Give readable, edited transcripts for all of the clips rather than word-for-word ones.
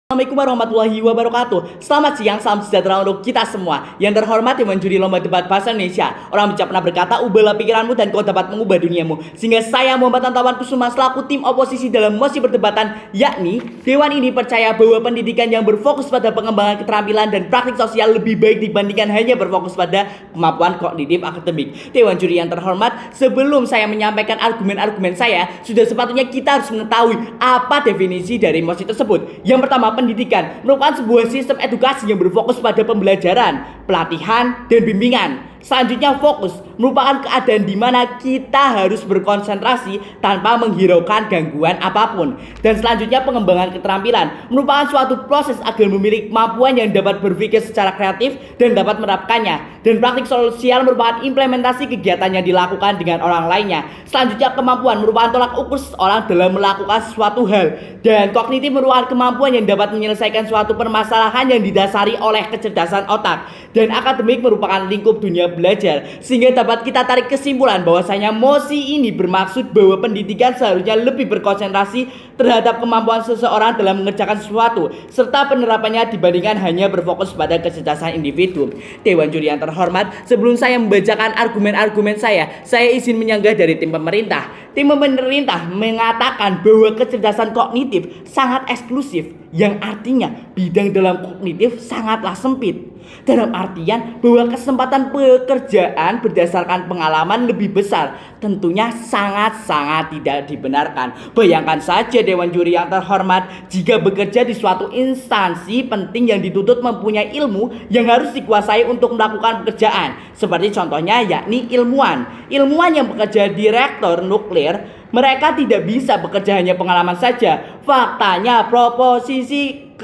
Assalamualaikum warahmatullahi wabarakatuh. Selamat siang, salam sejahtera untuk kita semua. Yang terhormat yang menjuri lomba debat bahasa Indonesia. Orang bijak pernah berkata, ubahlah pikiranmu dan kau dapat mengubah duniamu. Sehingga saya Muhammad Antawan Kusuma selaku tim oposisi dalam mosi perdebatan, yakni Dewan ini percaya bahwa pendidikan yang berfokus pada pengembangan keterampilan dan praktik sosial lebih baik dibandingkan hanya berfokus pada kemampuan kognitif akademik. Dewan juri yang terhormat, sebelum saya menyampaikan argumen-argumen saya, sudah sepatutnya kita harus mengetahui apa definisi dari mosi tersebut. Yang pertama, pendidikan merupakan sebuah sistem edukasi yang berfokus pada pembelajaran, pelatihan, dan bimbingan. Selanjutnya, fokus merupakan keadaan di mana kita harus berkonsentrasi tanpa menghiraukan gangguan apapun. Dan selanjutnya, pengembangan keterampilan merupakan suatu proses agar memiliki kemampuan yang dapat berpikir secara kreatif dan dapat menerapkannya. Dan praktik sosial merupakan implementasi kegiatan yang dilakukan dengan orang lainnya. Selanjutnya, kemampuan merupakan tolak ukur seseorang dalam melakukan suatu hal. Dan kognitif merupakan kemampuan yang dapat menyelesaikan suatu permasalahan yang didasari oleh kecerdasan otak. Dan akademik merupakan lingkup dunia belajar, sehingga dapat kita tarik kesimpulan bahwasanya mosi ini bermaksud bahwa pendidikan seharusnya lebih berkonsentrasi terhadap kemampuan seseorang dalam mengerjakan sesuatu serta penerapannya dibandingkan hanya berfokus pada kecerdasan individu. Dewan juri yang terhormat, sebelum saya membacakan argumen-argumen saya izin menyanggah dari tim pemerintah. Tim pemerintah mengatakan bahwa kecerdasan kognitif sangat eksklusif, yang artinya bidang dalam kognitif sangatlah sempit. Dalam artian bahwa kesempatan pekerjaan berdasarkan pengalaman lebih besar, tentunya sangat-sangat tidak dibenarkan. Bayangkan saja Dewan juri yang terhormat, jika bekerja di suatu instansi penting yang dituntut mempunyai ilmu yang harus dikuasai untuk melakukan pekerjaan. Seperti contohnya yakni ilmuwan yang bekerja di reaktor nuklir. Mereka tidak bisa bekerja hanya pengalaman saja. Faktanya proposisi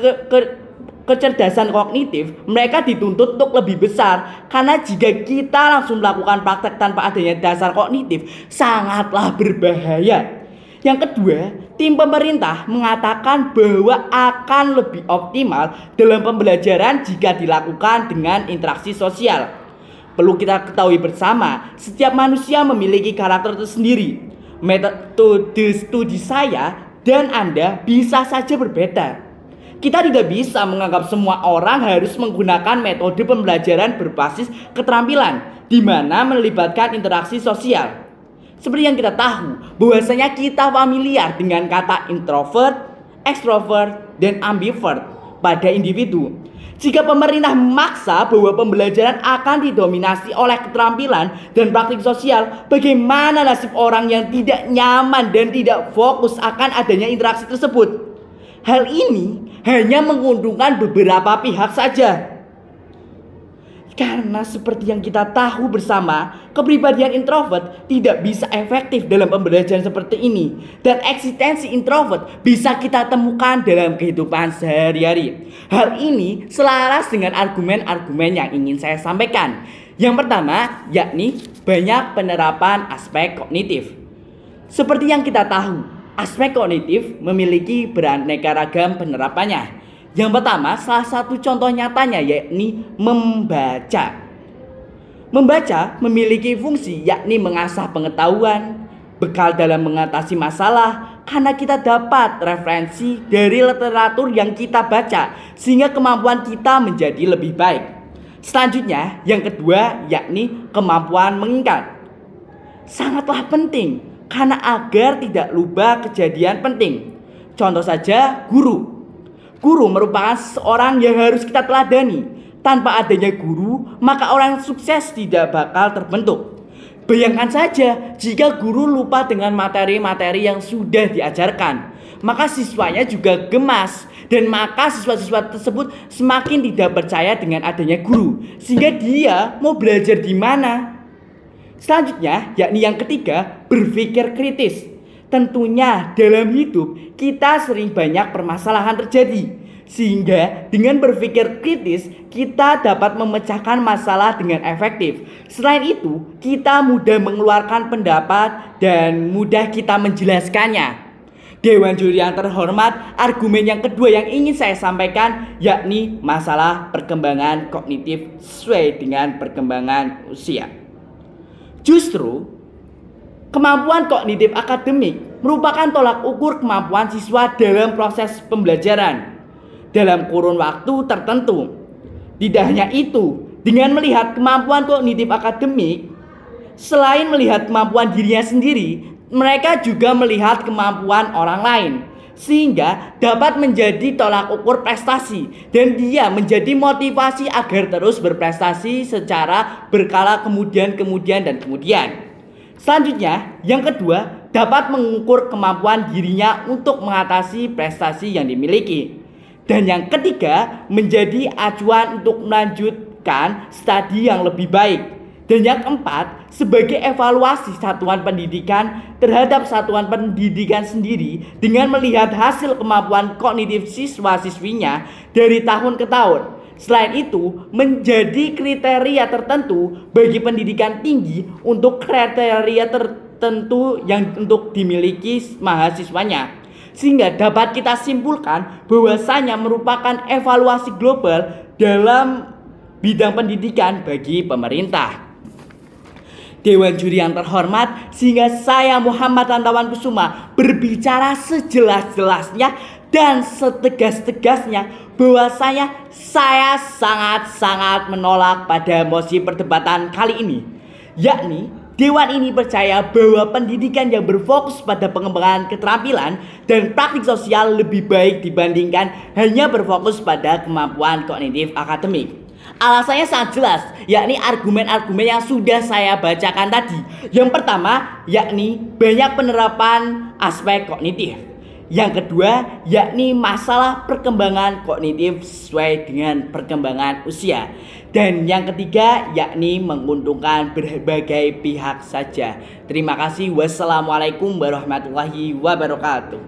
kecerdasan kognitif mereka dituntut untuk lebih besar, karena jika kita langsung melakukan praktek tanpa adanya dasar kognitif sangatlah berbahaya. Yang kedua, tim pemerintah mengatakan bahwa akan lebih optimal dalam pembelajaran jika dilakukan dengan interaksi sosial. Perlu kita ketahui bersama, setiap manusia memiliki karakter tersendiri. Metode studi saya dan Anda bisa saja berbeda. Kita tidak bisa menganggap semua orang harus menggunakan metode pembelajaran berbasis keterampilan, di mana melibatkan interaksi sosial. Seperti yang kita tahu, bahwasanya kita familiar dengan kata introvert, extrovert, dan ambivert pada individu. Jika pemerintah memaksa bahwa pembelajaran akan didominasi oleh keterampilan dan praktik sosial, bagaimana nasib orang yang tidak nyaman dan tidak fokus akan adanya interaksi tersebut? Hal ini hanya menguntungkan beberapa pihak saja. Karena seperti yang kita tahu bersama, kepribadian introvert tidak bisa efektif dalam pembelajaran seperti ini. Dan eksistensi introvert bisa kita temukan dalam kehidupan sehari-hari. Hal ini selaras dengan argumen-argumen yang ingin saya sampaikan. Yang pertama, yakni banyak penerapan aspek kognitif. Seperti yang kita tahu, aspek kognitif memiliki beraneka ragam penerapannya. Yang pertama, salah satu contoh nyatanya yakni membaca. Membaca memiliki fungsi yakni mengasah pengetahuan, bekal dalam mengatasi masalah, karena kita dapat referensi dari literatur yang kita baca sehingga kemampuan kita menjadi lebih baik. Selanjutnya, yang kedua yakni kemampuan mengingat. Sangatlah penting karena agar tidak lupa kejadian penting. Contoh saja guru. Guru merupakan seorang yang harus kita teladani. Tanpa adanya guru, maka orang sukses tidak bakal terbentuk. Bayangkan saja jika guru lupa dengan materi-materi yang sudah diajarkan, maka siswanya juga gemas. Dan maka siswa-siswa tersebut semakin tidak percaya dengan adanya guru, sehingga dia mau belajar di mana. Selanjutnya, yakni yang ketiga, berpikir kritis. Tentunya dalam hidup kita sering banyak permasalahan terjadi, sehingga dengan berpikir kritis kita dapat memecahkan masalah dengan efektif. Selain itu, kita mudah mengeluarkan pendapat dan mudah kita menjelaskannya. Dewan juri yang terhormat, argumen yang kedua yang ingin saya sampaikan yakni masalah perkembangan kognitif sesuai dengan perkembangan usia. Justru kemampuan kognitif akademik merupakan tolak ukur kemampuan siswa dalam proses pembelajaran. dalam kurun waktu tertentu. Tidak hanya itu, dengan melihat kemampuan kognitif akademik, selain melihat kemampuan dirinya sendiri, mereka juga melihat kemampuan orang lain, sehingga dapat menjadi tolak ukur prestasi dan dia menjadi motivasi agar terus berprestasi secara berkala kemudian. Selanjutnya, yang kedua, dapat mengukur kemampuan dirinya untuk mengatasi prestasi yang dimiliki. Dan yang ketiga, menjadi acuan untuk melanjutkan studi yang lebih baik. Dan yang keempat, sebagai evaluasi satuan pendidikan terhadap satuan pendidikan sendiri dengan melihat hasil kemampuan kognitif siswa-siswinya dari tahun ke tahun. Selain itu, menjadi kriteria tertentu bagi pendidikan tinggi untuk kriteria tertentu yang untuk dimiliki mahasiswanya. Sehingga dapat kita simpulkan bahwasanya merupakan evaluasi global dalam bidang pendidikan bagi pemerintah. Dewan juri yang terhormat, sehingga saya Muhammad Antawan Kusuma berbicara sejelas-jelasnya dan setegas-tegasnya bahwasanya saya sangat-sangat menolak pada mosi perdebatan kali ini, yakni Dewan ini percaya bahwa pendidikan yang berfokus pada pengembangan keterampilan dan praktik sosial lebih baik dibandingkan hanya berfokus pada kemampuan kognitif akademik. Alasannya sangat jelas, yakni argumen-argumen yang sudah saya bacakan tadi. Yang pertama, yakni banyak penerapan aspek kognitif. Yang kedua, yakni masalah perkembangan kognitif sesuai dengan perkembangan usia. Dan yang ketiga, yakni menguntungkan berbagai pihak saja. Terima kasih. Wassalamualaikum warahmatullahi wabarakatuh.